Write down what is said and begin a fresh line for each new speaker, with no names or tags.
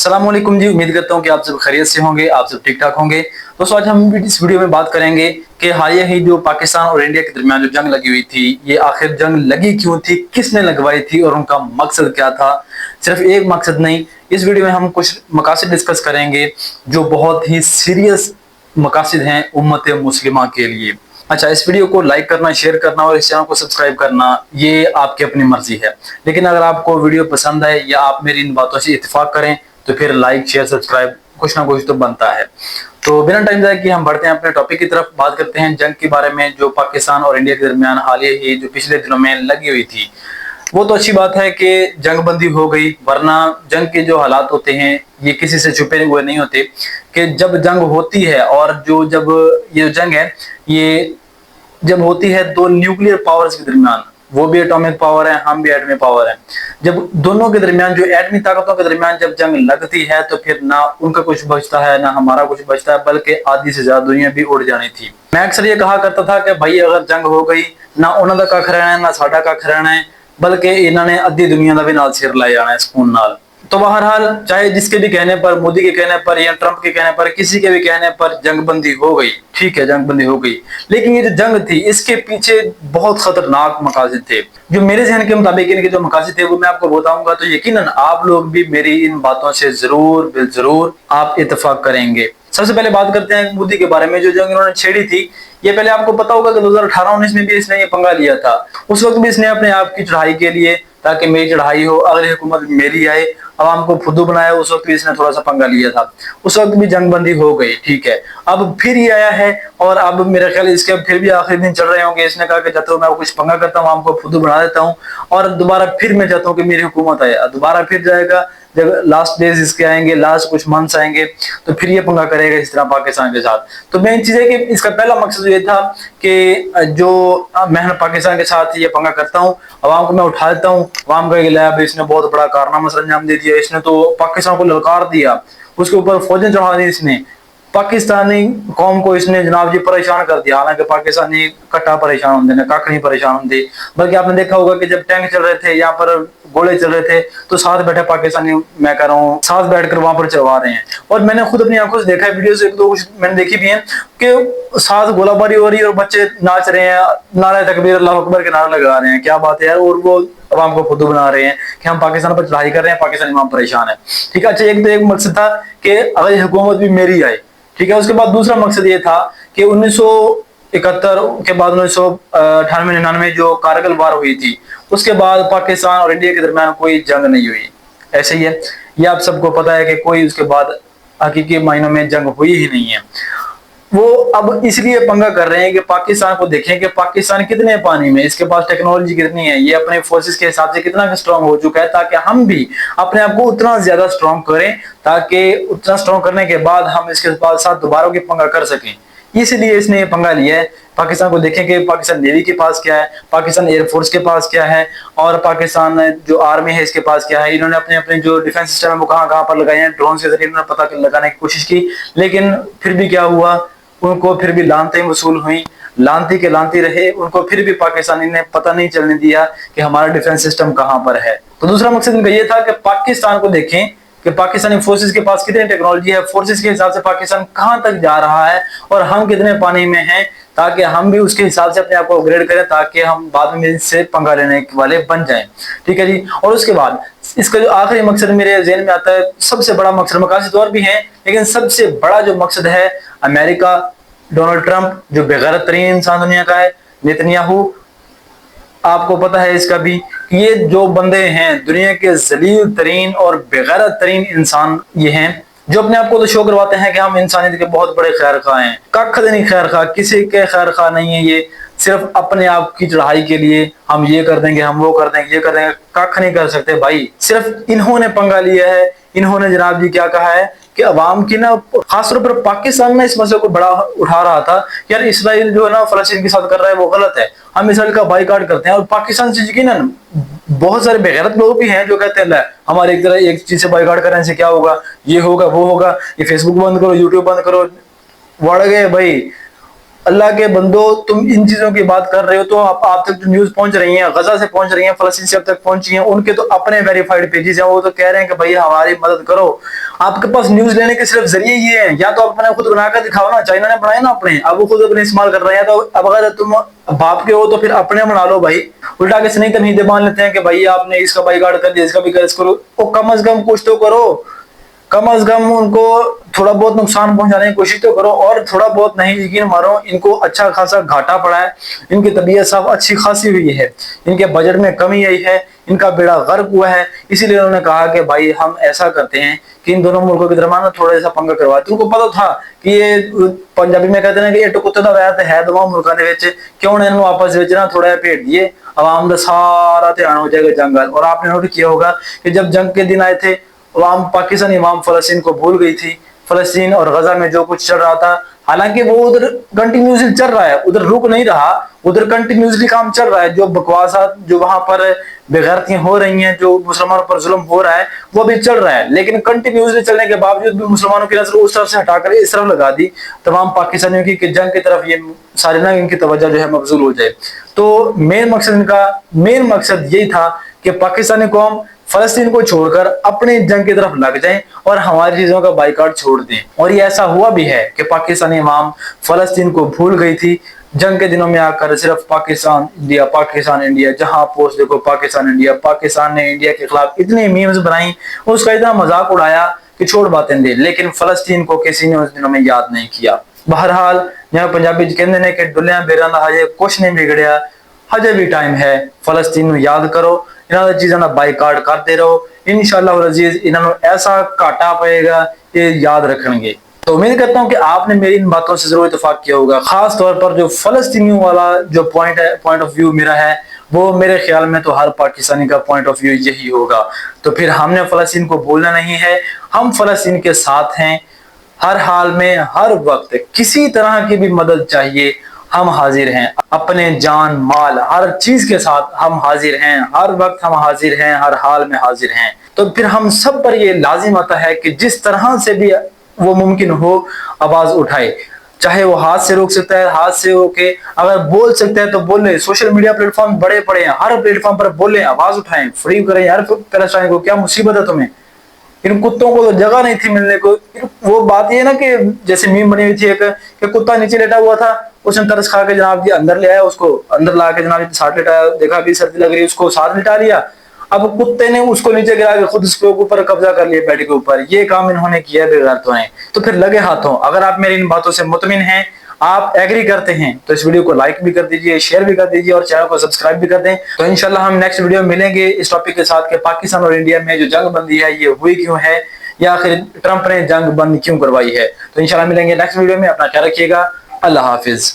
अस्सलाम वालेकुम जी। उम्मीद करता हूँ कि आप सब खैरियत से होंगे, आप सब ठीक ठाक होंगे। दोस्तों, आज हम इस वीडियो में बात करेंगे कि हालिया ही जो पाकिस्तान और इंडिया के दरमियान जो जंग लगी हुई थी, ये आखिर जंग लगी क्यों थी, किसने लगवाई थी और उनका मकसद क्या था। सिर्फ एक मकसद नहीं, इस वीडियो में हम कुछ मकासद डिस्कस करेंगे जो बहुत ही सीरियस मकासद हैं उम्मत मुस्लिमा के लिए। अच्छा, इस वीडियो को लाइक करना, शेयर करना और इस चैनल को सब्सक्राइब करना ये आपकी अपनी मर्जी है, लेकिन अगर आपको वीडियो पसंद है या आप मेरी इन बातों से इत्तेफाक करें तो फिर लाइक शेयर सब्सक्राइब कुछ ना कुछ तो बनता है। तो बिना टाइम जाए कि हम बढ़ते हैं अपने टॉपिक की तरफ। बात करते हैं जंग के बारे में जो पाकिस्तान और इंडिया के दरमियान हाल ही जो पिछले दिनों में लगी हुई थी। वो तो अच्छी बात है कि जंग बंदी हो गई, वरना जंग के जो हालात होते हैं ये किसी से छुपे हुए नहीं होते कि जब जंग होती है और जब ये जंग है ये जब होती है दो न्यूक्लियर पावर्स के दरमियान, वो भी एटॉमिक पावर है, हम भी एटॉमिक पावर है। जब दोनों के दरमियान जो एटमी ताकतों के दरमियान जब जंग लगती है तो फिर ना उनका कुछ बचता है ना हमारा कुछ बचता है, बल्कि आधी से ज्यादा दुनिया भी उड़ जानी थी। मैं अक्सर ये कहा करता था कि भाई अगर जंग हो गई ना उन्होंने का खरना है ना साडा का खरना है, बल्कि इन्होंने अद्धी दुनिया का भी नाल सिर लाई जाना है सुकून नाल। तो बहरहाल चाहे जिसके भी कहने पर, मोदी के कहने पर या ट्रंप के कहने पर, किसी के भी कहने पर जंग बंदी हो गई, ठीक है जंग बंदी हो गई, लेकिन ये जो जंग थी इसके पीछे बहुत खतरनाक मकासद थे। जो मेरे जहन के मुताबिक इनके जो मकासद थे वो मैं आपको बताऊंगा, तो यकीनन आप लोग भी मेरी इन बातों से जरूर आप इत्तेफाक करेंगे। सबसे पहले बात करते हैं मोदी के बारे में। जो जंग इन्होंने छेड़ी थी, ये पहले आपको पता होगा कि 2018-19 में भी इसने ये पंगा लिया था। उस वक्त भी इसने अपने आप की चढ़ाई के लिए, ताकि मेरी चढ़ाई हो, अगली हुकूमत मेरी आए, आवाम को फुद्दू बनाया, उस वक्त भी इसने थोड़ा सा पंगा लिया था। उस वक्त भी जंग बंदी हो गई, ठीक है। अब फिर ये आया है और अब मेरा ख्याल इसके फिर भी आखिरी दिन चल रहे होंगे। इसने कहा कि जब तक मैं कुछ पंगा करता हूँ आवाम को फुद्दू बना देता हूँ और दोबारा फिर मैं चाहता हूँ कि मेरी हुकूमत आए। दोबारा फिर जाएगा जब लास्ट डेज इसके आएंगे, लास्ट कुछ मंथ्स आएंगे, तो फिर ये पंगा करेगा इस तरह पाकिस्तान के साथ। तो मेन चीज है कि इसका पहला मकसद ये था कि जो मैं पाकिस्तान के साथ ये पंगा करता हूँ, अवाम को मैं उठा देता हूँ, अवाम का लैब इसने बहुत बड़ा कारनामा सर अंजाम दे दिया, इसने तो पाकिस्तान को ललकार दिया, उसके ऊपर फौजें चढ़ा दी इसने, पाकिस्तानी कौम को इसने जनाब जी परेशान कर दिया। हालांकि पाकिस्तानी कट्टा परेशान होते हैं, कख नहीं परेशान होते, बल्कि आपने देखा होगा कि जब टैंक चल रहे थे, यहाँ पर गोले चल रहे थे, तो साथ बैठे पाकिस्तानी, मैं कह रहा हूँ साथ बैठकर वहां पर चलवा रहे हैं। और मैंने खुद अपनी आंखों से देखा है, वीडियो से एक दो कुछ मैंने देखी भी है कि साथ गोलाबारी हो रही है और बच्चे नाच रहे हैं, नारे तकबीर अल्लाह अकबर के नारे लगा रहे हैं। क्या बात है यार। और वो अवाम को खुद बना रहे हैं कि हम पाकिस्तान पर चढ़ाई कर रहे हैं, पाकिस्तानी इमाम परेशान है, ठीक है। अच्छा, एक तो एक मकसद था कि अगर हुकूमत भी मेरी आए, ठीक है। उसके बाद दूसरा मकसद ये था कि 1971 के बाद 1998-99 जो कारगिल वार हुई थी, उसके बाद पाकिस्तान और इंडिया के दरमियान कोई जंग नहीं हुई। ऐसे ही है, ये आप सबको पता है कि कोई उसके बाद हकीकी मायनों में जंग हुई ही नहीं है। वो अब इसलिए पंगा कर रहे हैं कि पाकिस्तान को देखें कि पाकिस्तान कितने पानी में, इसके पास टेक्नोलॉजी कितनी है, ये अपने फोर्सेस के हिसाब से कितना स्ट्रांग हो चुका है, ताकि हम भी अपने आप को उतना ज्यादा स्ट्रांग करें, ताकि उतना स्ट्रांग करने के बाद हम इसके साथ दोबारा के पंगा कर सकें। इसलिए इसने ये पंगा लिया है। पाकिस्तान को देखें कि पाकिस्तान नेवी के पास क्या है, पाकिस्तान एयरफोर्स के पास क्या है, और पाकिस्तान जो आर्मी है इसके पास क्या है। इन्होंने अपने अपने जो डिफेंस सिस्टम है वो कहाँ कहाँ पर लगाए हैं, ड्रोन के जरिए इन्होंने पता लगाने की कोशिश की, लेकिन फिर भी क्या हुआ, उनको फिर भी लानतें वसूल हुई, लानती के लानती रहे, उनको फिर भी पाकिस्तानी ने पता नहीं चलने दिया कि हमारा डिफेंस सिस्टम कहाँ पर है। तो दूसरा मकसद इनका ये था कि पाकिस्तान को देखें कि पाकिस्तानी फोर्सेस के पास कितनी टेक्नोलॉजी है, फोर्सेस के हिसाब से पाकिस्तान कहां तक जा रहा है और हम कितने पानी में हैं, ताकि हम भी उसके हिसाब से अपने आप को अपग्रेड करें, ताकि हम बाद में इससे पंगा लेने वाले बन जाएं, ठीक है जी। और उसके बाद इसका जो आखिरी मकसद मेरे ज़हन में आता है, सबसे बड़ा मकसद, मकासद और भी हैं, लेकिन सबसे बड़ा जो मकसद है, अमेरिका, डोनाल्ड ट्रंप जो बेगैरत तरीन इंसान दुनिया का है, नेतन्याहू, आपको पता है इसका भी, ये जो बंदे हैं दुनिया के जलील तरीन और बेगैरत तरीन इंसान ये हैं, जो अपने आप को तो शो करवाते हैं कि हम इंसानियत के बहुत बड़े खैर खा हैं। कख नहीं खैर खा, किसी के खैर खा नहीं है, ये सिर्फ अपने आप की चढ़ाई के लिए हम ये कर देंगे, हम वो कर देंगे, ये कर देंगे, कख नहीं कर सकते भाई। सिर्फ इन्होंने पंगा लिया है, इन्होंने जनाब जी क्या कहा है कि अवाम की ना, खासतौर पर पाकिस्तान में इस मसले को बड़ा उठा रहा था, यार इसराइल जो है ना फलस्तीन के साथ कर रहा है वो गलत है, हम इसराइल का बाइकाट करते हैं। और पाकिस्तान से यकीनन बहुत सारे बेगैरत लोग भी हैं जो कहते हैं हमारे एक तरह एक चीज से बाइकाट करने से क्या होगा, ये होगा वो होगा, ये फेसबुक बंद करो, यूट्यूब बंद करो, बढ़ गए भाई। अल्लाह के बंदो, तुम इन चीजों की बात कर रहे हो तो आप तक जो न्यूज पहुंच रही है, गजा से पहुंच रही है, फलस्तीन से अब तक पहुंची है, उनके तो अपने वेरीफाइड पेजेस हैं, वो तो कह रहे हैं कि भाई हमारी मदद करो। आपके पास न्यूज लेने के सिर्फ जरिए ये है, या तो अपने खुद बनाकर दिखाओ ना, चाइना ने बनाए ना अपने, अब वो खुद अपने इस्तेमाल कर रहे हैं, तो अब अगर तुम बाप के हो तो फिर अपने बना लो भाई। उल्टा के नहीं तमीदे मान लेते हैं कि भाई आपने इसका बाइकआउट कर दिया, इसका भी कर करो, वो कम अज कम कुछ तो करो, कम अज कम उनको थोड़ा बहुत नुकसान पहुंचाने की कोशिश तो करो, और थोड़ा बहुत नहीं यकीन मारो इनको अच्छा खासा घाटा पड़ा है, इनकी तबीयत सब अच्छी खासी हुई है, इनके बजट में कमी आई है, इनका बेड़ा गर्क हुआ है। इसीलिए उन्होंने कहा कि भाई हम ऐसा करते हैं कि इन दोनों मुल्कों के दरमियान थोड़ा सा पंगा करवाते। उनको पता था कि ये पंजाबी में कहते हैं कि ये कुत्ते का वैर है दोनों मुल्कों के विच, क्यों ने इन्होंने आपस में ना थोड़ा भेट दिए, आवाम का सारा ध्यान हो जाएगा जंग। और आपने नोट किया होगा कि जब जंग के दिन आए थे, अवाम पाकिस्तानी अवाम फलस्तीन को भूल गई थी, फलस्तीन और गजा में जो कुछ चल रहा था, हालांकि वो उधर कंटिन्यूसली चल रहा है, उधर रुक नहीं रहा, उधर कंटिन्यूसली काम चल रहा है। जो बकवासात जो वहां पर बेगैरतियां हो रही हैं, जो मुसलमानों पर जुल्म हो रहा है, वो भी चल रहा है, लेकिन कंटिन्यूसली चलने के बावजूद भी मुसलमानों की नजर उस तरफ से हटाकर इस तरफ लगा दी तमाम पाकिस्तानियों की कि जंग की तरफ ये सारे ना इनकी तवज्जो जो है मबजूल हो जाए। तो मेन मकसद यही था कि पाकिस्तानी कौम फलस्तीन को छोड़कर अपने जंग की तरफ लग जाएं और हमारी चीजों का बाइकआउट छोड़ दें। और ये ऐसा हुआ भी है कि पाकिस्तानी इमाम फलस्तीन को भूल गई थी जंग के दिनों में आकर, सिर्फ पाकिस्तान इंडिया, जहां पोस्ट देखो पाकिस्तान इंडिया। पाकिस्तान ने इंडिया के खिलाफ इतनी मीम्स बनाई, उसका इतना मजाक उड़ाया कि छोड़ बातें दे, लेकिन फलस्तीन को किसी ने उस दिनों में याद नहीं किया। बहरहाल यहाँ पंजाबी कहते हैं कि दुनिया बेराना हजे कुछ नहीं बिगड़िया, हजे भी टाइम है, फलस्तीन याद करो, इन्होंने चीजों का बाइकआउट करते रहो, इंशाअल्लाह अजीज इन्होंने ऐसा घाटा पड़ेगा ये याद रखेंगे। तो उम्मीद करता हूं कि आपने मेरी इन बातों से जरूर इत्तेफाक किया होगा। खास तौर पर जो फलस्तीनियों वाला जो पॉइंट ऑफ व्यू मेरा है, वो मेरे ख्याल में तो हर पाकिस्तानी का पॉइंट ऑफ व्यू यही होगा। तो फिर हमने फलस्तीन को भूलना नहीं है, हम फलस्तीन के साथ हैं, हर हाल में हर वक्त किसी तरह की भी मदद चाहिए हम हाजिर हैं, अपने जान माल हर चीज के साथ हम हाजिर हैं, हर वक्त हम हाजिर हैं, हर हाल में हाजिर हैं। तो फिर हम सब पर ये लाजिम आता है कि जिस तरह से भी वो मुमकिन हो आवाज उठाए, चाहे वो हाथ से रोक सकता है, हाथ से होके अगर बोल सकता है तो बोले। सोशल मीडिया प्लेटफॉर्म बड़े पड़े हैं, हर प्लेटफॉर्म पर बोले, आवाज उठाएं, फ्री करें यार पैलेस्टाइन को, क्या मुसीबत है तुम्हें। इन कुत्तों को तो जगह नहीं थी मिलने को। वो बात ये ना कि जैसे मीम बनी हुई थी एक कि कुत्ता नीचे लेटा हुआ था, उसने तरस खा के जनाब जी अंदर ले आया, उसको अंदर ला के जनाब जी साथ लेटाया, देखा अभी सर्दी लग रही है, उसको साथ लिटा लिया। अब कुत्ते ने उसको नीचे गिरा के खुद उसके ऊपर कब्जा कर लिया बेड के ऊपर। ये काम इन्होंने किया बेगैरतों ने। तो फिर लगे हाथों, अगर आप मेरी इन बातों से मुतमिन हैं, आप एग्री करते हैं, तो इस वीडियो को लाइक भी कर दीजिए, शेयर भी कर दीजिए और चैनल को सब्सक्राइब भी कर दें। तो इंशाल्लाह हम नेक्स्ट वीडियो में मिलेंगे इस टॉपिक के साथ कि पाकिस्तान और इंडिया में जो जंग बंदी है ये हुई क्यों है, या आखिर ट्रंप ने जंग बंद क्यों करवाई है। तो इंशाल्लाह मिलेंगे नेक्स्ट वीडियो में। अपना ख्याल रखिएगा। अल्लाह हाफिज।